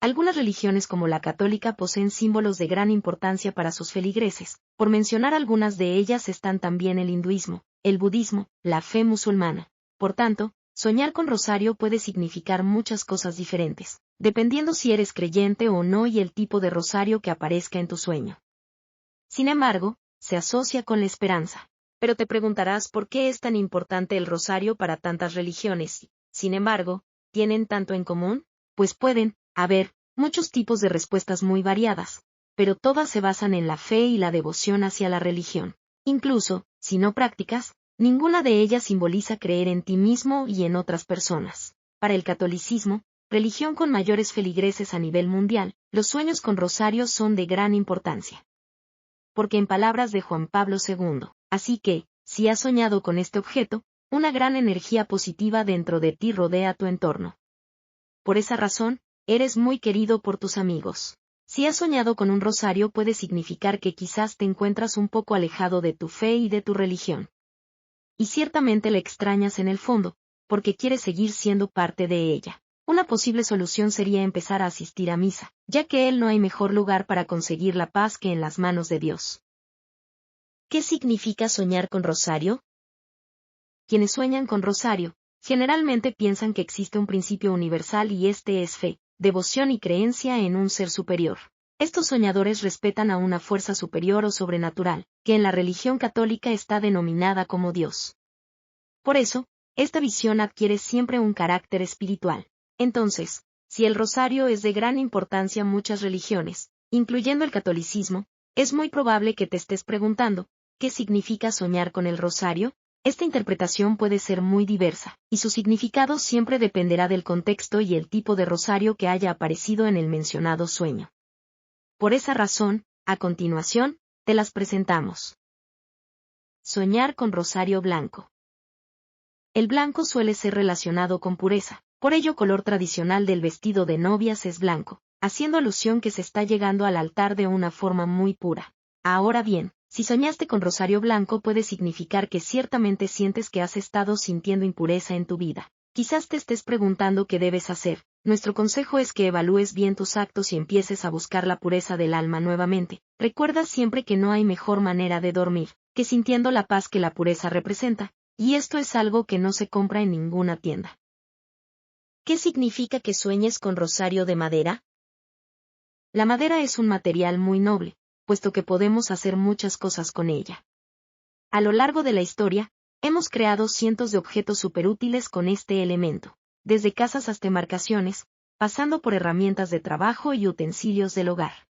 Algunas religiones como la católica poseen símbolos de gran importancia para sus feligreses. Por mencionar algunas de ellas están también el hinduismo, el budismo, la fe musulmana. Por tanto, soñar con rosario puede significar muchas cosas diferentes, dependiendo si eres creyente o no y el tipo de rosario que aparezca en tu sueño. Sin embargo, se asocia con la esperanza. Pero te preguntarás por qué es tan importante el rosario para tantas religiones. Sin embargo, ¿tienen tanto en común? Pues pueden haber muchos tipos de respuestas muy variadas, pero todas se basan en la fe y la devoción hacia la religión. Incluso, si no practicas, ninguna de ellas simboliza creer en ti mismo y en otras personas. Para el catolicismo, religión con mayores feligreses a nivel mundial, los sueños con rosario son de gran importancia. Porque en palabras de Juan Pablo II, así que, si has soñado con este objeto, una gran energía positiva dentro de ti rodea tu entorno. Por esa razón, eres muy querido por tus amigos. Si has soñado con un rosario puede significar que quizás te encuentras un poco alejado de tu fe y de tu religión. Y ciertamente la extrañas en el fondo, porque quieres seguir siendo parte de ella. Una posible solución sería empezar a asistir a misa, ya que no hay mejor lugar para conseguir la paz que en las manos de Dios. ¿Qué significa soñar con rosario? Quienes sueñan con rosario, generalmente piensan que existe un principio universal y este es fe, devoción y creencia en un ser superior. Estos soñadores respetan a una fuerza superior o sobrenatural, que en la religión católica está denominada como Dios. Por eso, esta visión adquiere siempre un carácter espiritual. Entonces, si el rosario es de gran importancia en muchas religiones, incluyendo el catolicismo, es muy probable que te estés preguntando, ¿qué significa soñar con el rosario? Esta interpretación puede ser muy diversa, y su significado siempre dependerá del contexto y el tipo de rosario que haya aparecido en el mencionado sueño. Por esa razón, a continuación, te las presentamos. Soñar con rosario blanco. El blanco suele ser relacionado con pureza, por ello color tradicional del vestido de novias es blanco, haciendo alusión que se está llegando al altar de una forma muy pura. Ahora bien, si soñaste con rosario blanco puede significar que ciertamente sientes que has estado sintiendo impureza en tu vida. Quizás te estés preguntando qué debes hacer. Nuestro consejo es que evalúes bien tus actos y empieces a buscar la pureza del alma nuevamente. Recuerda siempre que no hay mejor manera de dormir que sintiendo la paz que la pureza representa, y esto es algo que no se compra en ninguna tienda. ¿Qué significa que sueñes con rosario de madera? La madera es un material muy noble, puesto que podemos hacer muchas cosas con ella. A lo largo de la historia, hemos creado cientos de objetos superútiles con este elemento, desde casas hasta embarcaciones, pasando por herramientas de trabajo y utensilios del hogar.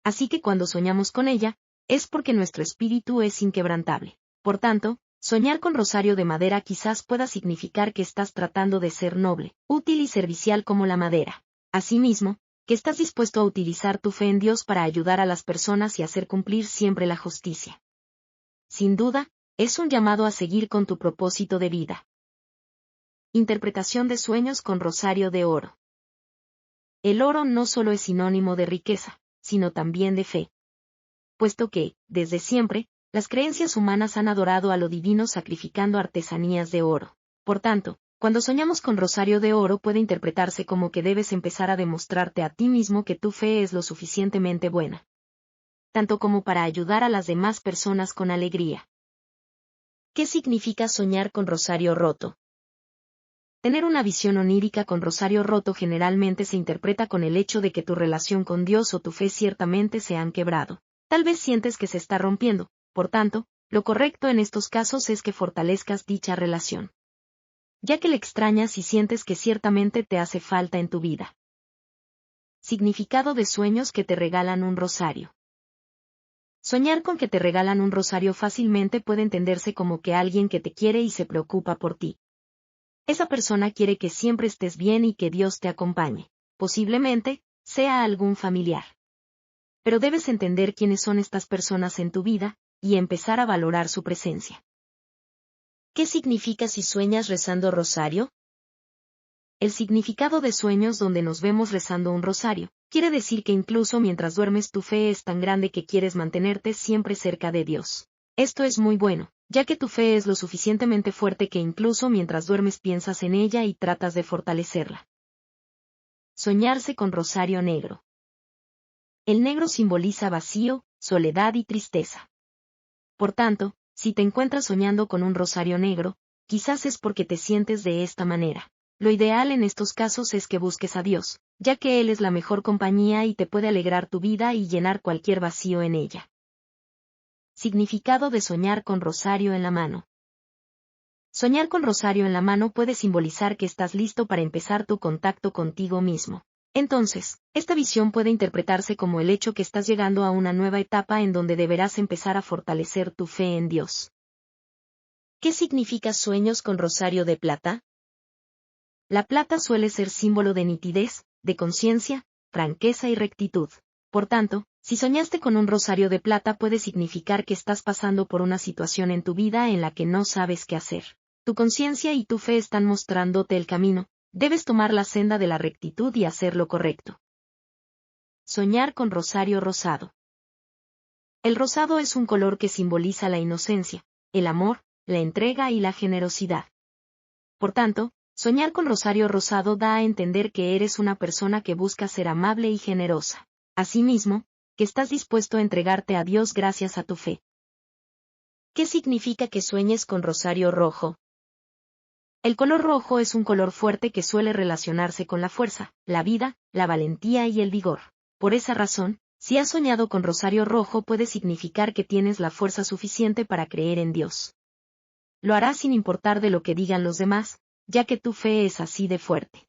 Así que cuando soñamos con ella, es porque nuestro espíritu es inquebrantable. Por tanto, soñar con rosario de madera quizás pueda significar que estás tratando de ser noble, útil y servicial como la madera. Asimismo, que estás dispuesto a utilizar tu fe en Dios para ayudar a las personas y hacer cumplir siempre la justicia. Sin duda, es un llamado a seguir con tu propósito de vida. Interpretación de sueños con rosario de oro. El oro no solo es sinónimo de riqueza, sino también de fe. Puesto que, desde siempre, las creencias humanas han adorado a lo divino sacrificando artesanías de oro. Por tanto, cuando soñamos con rosario de oro puede interpretarse como que debes empezar a demostrarte a ti mismo que tu fe es lo suficientemente buena, tanto como para ayudar a las demás personas con alegría. ¿Qué significa soñar con rosario roto? Tener una visión onírica con rosario roto generalmente se interpreta con el hecho de que tu relación con Dios o tu fe ciertamente se han quebrado. Tal vez sientes que se está rompiendo, por tanto, lo correcto en estos casos es que fortalezcas dicha relación, ya que le extrañas y sientes que ciertamente te hace falta en tu vida. Significado de sueños que te regalan un rosario. Soñar con que te regalan un rosario fácilmente puede entenderse como que alguien que te quiere y se preocupa por ti. Esa persona quiere que siempre estés bien y que Dios te acompañe. Posiblemente, sea algún familiar. Pero debes entender quiénes son estas personas en tu vida, y empezar a valorar su presencia. ¿Qué significa si sueñas rezando rosario? El significado de sueños donde nos vemos rezando un rosario, quiere decir que incluso mientras duermes tu fe es tan grande que quieres mantenerte siempre cerca de Dios. Esto es muy bueno, ya que tu fe es lo suficientemente fuerte que incluso mientras duermes piensas en ella y tratas de fortalecerla. Soñarse con rosario negro. El negro simboliza vacío, soledad y tristeza. Por tanto, si te encuentras soñando con un rosario negro, quizás es porque te sientes de esta manera. Lo ideal en estos casos es que busques a Dios, ya que Él es la mejor compañía y te puede alegrar tu vida y llenar cualquier vacío en ella. Significado de soñar con rosario en la mano. Soñar con rosario en la mano puede simbolizar que estás listo para empezar tu contacto contigo mismo. Entonces, esta visión puede interpretarse como el hecho que estás llegando a una nueva etapa en donde deberás empezar a fortalecer tu fe en Dios. ¿Qué significa sueños con rosario de plata? La plata suele ser símbolo de nitidez, de conciencia, franqueza y rectitud. Por tanto, si soñaste con un rosario de plata puede significar que estás pasando por una situación en tu vida en la que no sabes qué hacer. Tu conciencia y tu fe están mostrándote el camino, debes tomar la senda de la rectitud y hacer lo correcto. Soñar con rosario rosado. El rosado es un color que simboliza la inocencia, el amor, la entrega y la generosidad. Por tanto, soñar con rosario rosado da a entender que eres una persona que busca ser amable y generosa. Asimismo, que estás dispuesto a entregarte a Dios gracias a tu fe. ¿Qué significa que sueñes con rosario rojo? El color rojo es un color fuerte que suele relacionarse con la fuerza, la vida, la valentía y el vigor. Por esa razón, si has soñado con rosario rojo puede significar que tienes la fuerza suficiente para creer en Dios. Lo harás sin importar de lo que digan los demás, ya que tu fe es así de fuerte.